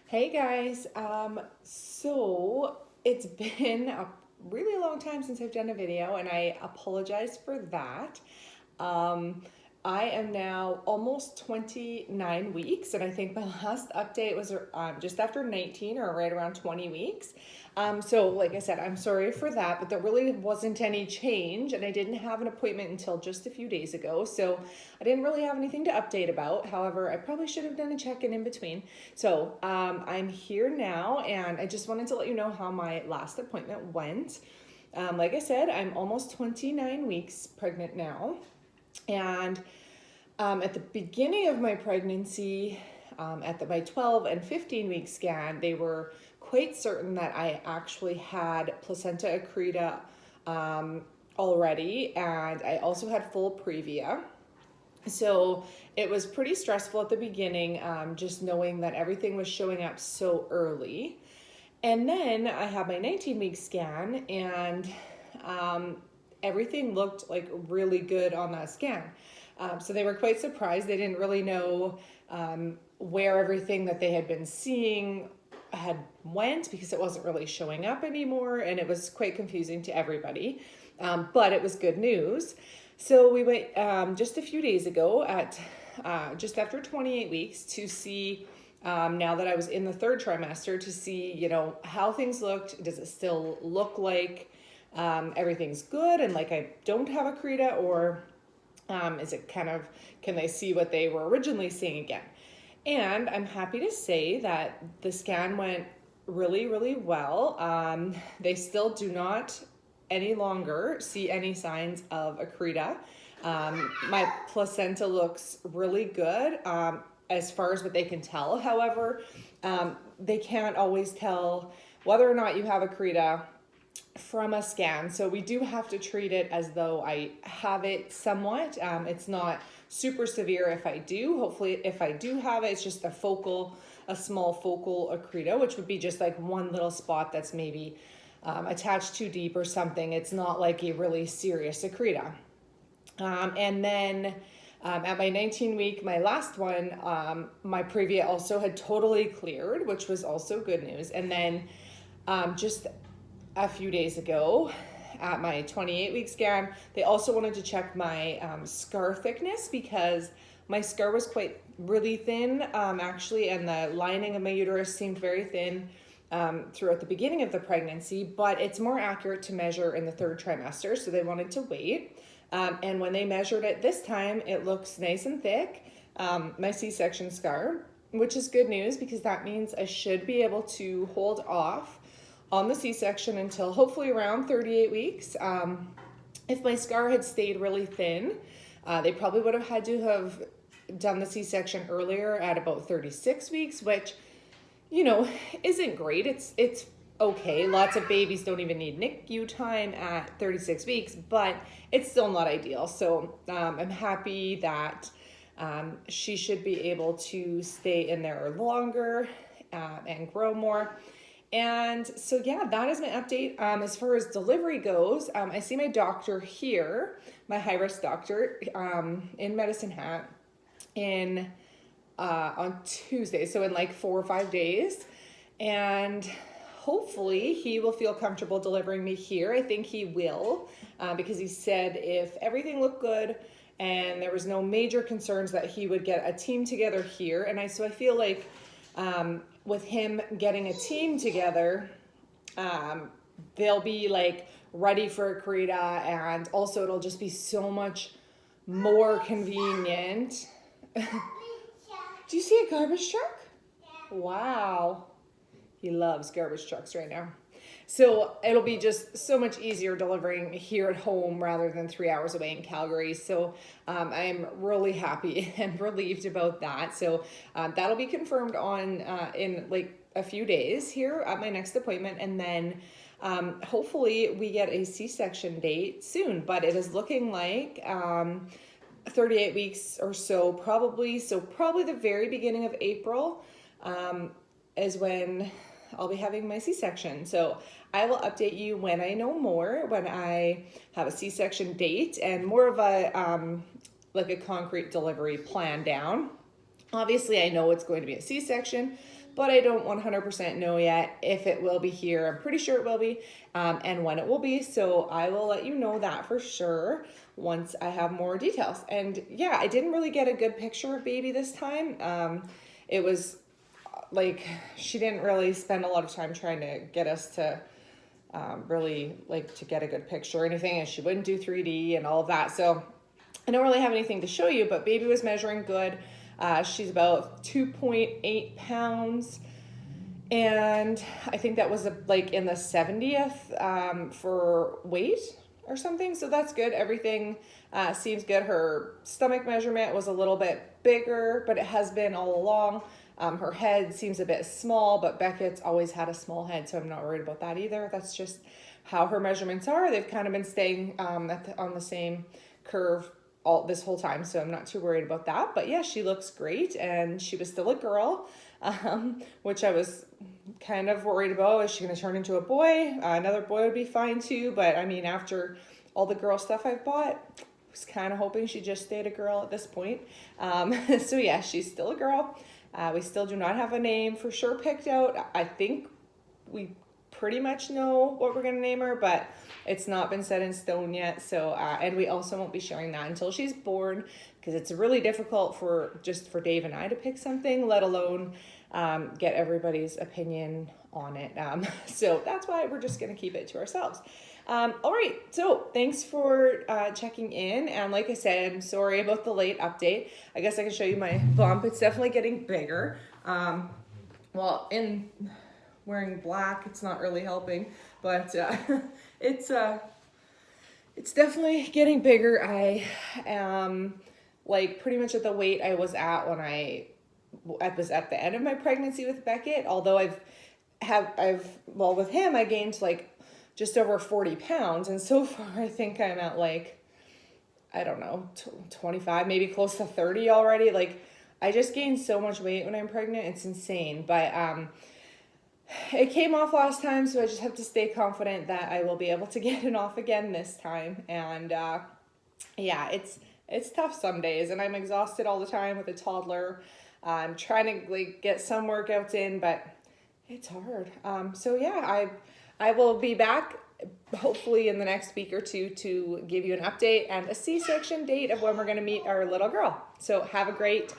Hey guys, so it's been a really long time since I've done a video and I apologize for that. Um, I am now almost 29 weeks, and I think my last update was just after 19 or right around 20 weeks. So, like I said, I'm sorry for that, but there really wasn't any change, and I didn't have an appointment until just a few days ago. So, I didn't really have anything to update about. However, I probably should have done a check in between. So, I'm here now, and I just wanted to let you know how my last appointment went. Like I said, I'm almost 29 weeks pregnant now. And at the beginning of my pregnancy, my 12 and 15-week scan, they were quite certain that I actually had placenta accreta already, and I also had full previa. So it was pretty stressful at the beginning, just knowing that everything was showing up so early. And then I had my 19-week scan, and everything looked like really good on that scan. So they were quite surprised. They didn't really know where everything that they had been seeing had went, because it wasn't really showing up anymore, and it was quite confusing to everybody. But it was good news. So we went just a few days ago at just after 28 weeks to see, now that I was in the third trimester, to see, how things looked. Does it still look like everything's good and like I don't have accreta, or is it kind of, can they see what they were originally seeing again? And I'm happy to say that the scan went really, really well. They still do not any longer see any signs of accreta. My placenta looks really good as far as what they can tell. However, they can't always tell whether or not you have accreta from a scan. So we do have to treat it as though I have it somewhat. It's not super severe if I do. Hopefully, if I do have it, it's just a small focal accreta, which would be just like one little spot that's maybe attached too deep or something. It's not like a really serious accreta. And then at my 19-week, my last one, my previa also had totally cleared, which was also good news. And then just a few days ago at my 28-week scan, they also wanted to check my scar thickness, because my scar was really thin actually, and the lining of my uterus seemed very thin throughout the beginning of the pregnancy, but it's more accurate to measure in the third trimester, so they wanted to wait. And when they measured it this time, it looks nice and thick, my C-section scar, which is good news, because that means I should be able to hold off on the C-section until hopefully around 38 weeks. If my scar had stayed really thin, they probably would have had to have done the C-section earlier at about 36 weeks, which, isn't great. It's okay. Lots of babies don't even need NICU time at 36 weeks, but it's still not ideal. So I'm happy that she should be able to stay in there longer and grow more. And so, yeah, that is my update. As far as delivery goes, I see my doctor here, my high-risk doctor, in Medicine Hat on Tuesday, so in like 4 or 5 days. And hopefully he will feel comfortable delivering me here. I think he will, because he said if everything looked good and there was no major concerns, that he would get a team together here. And so I feel like with him getting a team together, they'll be like ready for accreta, and also it'll just be so much more convenient. Do you see a garbage truck? Wow. He loves garbage trucks right now. So it'll be just so much easier delivering here at home rather than 3 hours away in Calgary. So I'm really happy and relieved about that. So that'll be confirmed in like a few days here at my next appointment. And then hopefully we get a C-section date soon, but it is looking like 38 weeks or so probably. So probably the very beginning of April is when I'll be having my C-section. So I will update you when I know more, when I have a C-section date and more of a like a concrete delivery plan down. Obviously, I know it's going to be a C-section, but I don't 100% know yet if it will be here. I'm pretty sure it will be, and when it will be. So I will let you know that for sure once I have more details. And yeah, I didn't really get a good picture of baby this time. It was like, she didn't really spend a lot of time trying to get us to really like to get a good picture or anything, and she wouldn't do 3D and all of that. So I don't really have anything to show you, but baby was measuring good. She's about 2.8 pounds. And I think that was like in the 70th for weight or something. So that's good. Everything seems good. Her stomach measurement was a little bit bigger, but it has been all along. Her head seems a bit small, but Beckett's always had a small head, so I'm not worried about that either. That's just how her measurements are. They've kind of been staying on the same curve all this whole time, so I'm not too worried about that. But yeah, she looks great, and she was still a girl, which I was kind of worried about. Is she going to turn into a boy? Another boy would be fine too, but I mean, after all the girl stuff I've bought, I was kind of hoping she just stayed a girl at this point. So yeah, she's still a girl. We still do not have a name for sure picked out. I think we pretty much know what we're going to name her, but it's not been set in stone yet. So, and we also won't be sharing that until she's born, because it's really difficult for Dave and I to pick something, let alone get everybody's opinion on it. So that's why we're just going to keep it to ourselves. All right, so thanks for checking in. And like I said, I'm sorry about the late update. I guess I can show you my bump. It's definitely getting bigger. Well, in wearing black, it's not really helping, but it's definitely getting bigger. I am like pretty much at the weight I was at when I was at the end of my pregnancy with Beckett. Although with him, I gained like just over 40 pounds. And so far, I think I'm at like, I don't know, 25, maybe close to 30 already. Like, I just gained so much weight when I'm pregnant. It's insane. But it came off last time, so I just have to stay confident that I will be able to get it off again this time. And yeah, it's tough some days, and I'm exhausted all the time with a toddler. I'm trying to like get some workouts in, but it's hard. So yeah, I will be back hopefully in the next week or two to give you an update and a C-section date of when we're going to meet our little girl. So have a great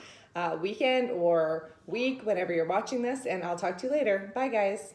weekend or week whenever you're watching this, and I'll talk to you later. Bye guys.